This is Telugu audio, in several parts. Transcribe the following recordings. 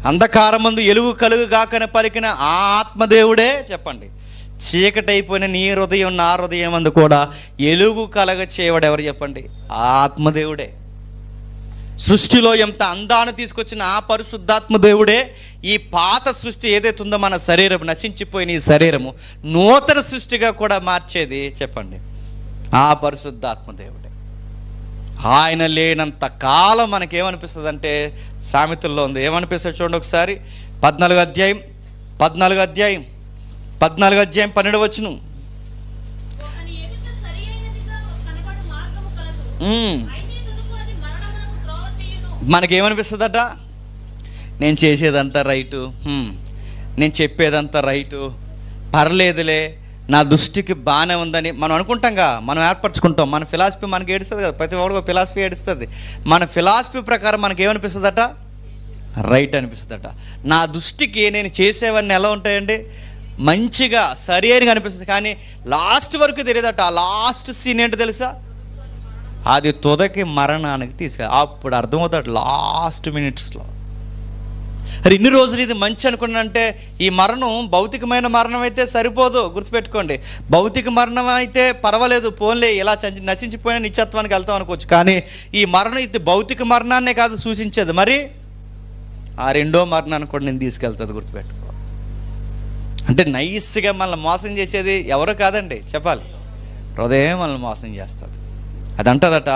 అంధకారమందు ఎలుగు కలుగు గాకని పలికిన ఆ ఆత్మదేవుడే చెప్పండి, చీకటి అయిపోయిన నీ హృదయం నా హృదయం అందు కూడా ఎలుగు కలగ చేయవాడు ఎవరు చెప్పండి? ఆ ఆత్మదేవుడే. సృష్టిలో ఎంత అందాన్ని తీసుకొచ్చిన ఆ పరిశుద్ధాత్మ దేవుడే ఈ పాత సృష్టి ఏదైతే ఉందో మన శరీరం, నశించిపోయిన ఈ శరీరము నూతన సృష్టిగా కూడా మార్చేది చెప్పండి ఆ పరిశుద్ధాత్మ దేవుడే. ఆయన లేనంత కాలం మనకేమనిపిస్తుంది అంటే, సామెతల్లో ఉంది, ఏమనిపిస్తుంది చూడండి ఒకసారి. 14వ అధ్యాయం 12వ మనకేమనిపిస్తుందట? నేను చేసేదంతా రైటు, నేను చెప్పేదంతా రైటు, పర్లేదులే, నా దృష్టికి బాగానే ఉందని మనం అనుకుంటాంగా, మనం ఏర్పరచుకుంటాం. మన ఫిలాసఫీ మనకి ఏడుస్తుంది కదా, ప్రతి ఒక్కరికి ఫిలాసఫీ ఏడుస్తుంది. మన ఫిలాసఫీ ప్రకారం మనకి ఏమనిపిస్తుందట? రైట్ అనిపిస్తుందట. నా దృష్టికి నేను చేసేవన్నీ ఎలా ఉంటాయండి? మంచిగా సరి అయినగా అనిపిస్తుంది. కానీ లాస్ట్ వరకు తెలియదట. ఆ లాస్ట్ సీన్ ఏంటో తెలుసా? అది తుదకి మరణానికి అప్పుడు అర్థమవుతాడు లాస్ట్ మినిట్స్లో. మరి ఇన్ని రోజులు ఇది మంచి అనుకున్నానంటే, ఈ మరణం భౌతికమైన మరణం అయితే సరిపోదు, గుర్తుపెట్టుకోండి. భౌతిక మరణం అయితే పర్వాలేదు, పోన్లే, ఇలా నశించిపోయిన నిత్యత్వానికి వెళ్తాం అనుకోవచ్చు. కానీ ఈ మరణం ఇది భౌతిక మరణాన్నే కాదు సూచించేది, మరి ఆ రెండో మరణాన్ని కూడా నేను తీసుకెళ్తుంది, గుర్తుపెట్టుకో. అంటే నైస్గా మనల్ని మోసం చేసేది ఎవరో కాదండి, చెప్పాలి, హృదయం మనల్ని మోసం చేస్తుంది. అది అంటదట,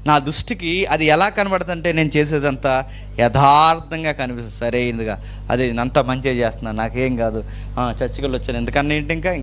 నా దృష్టికి అది ఎలా కనబడుతుంది అంటే, నేను చేసేదంతా యథార్థంగా కనిపిస్తుంది, సరైనదిగా, అది అంతా మంచిగా చేస్తున్నాను, నాకేం కాదు, చర్చికి వచ్చాను, ఎందుకన్నా ఏంటి ఇంకా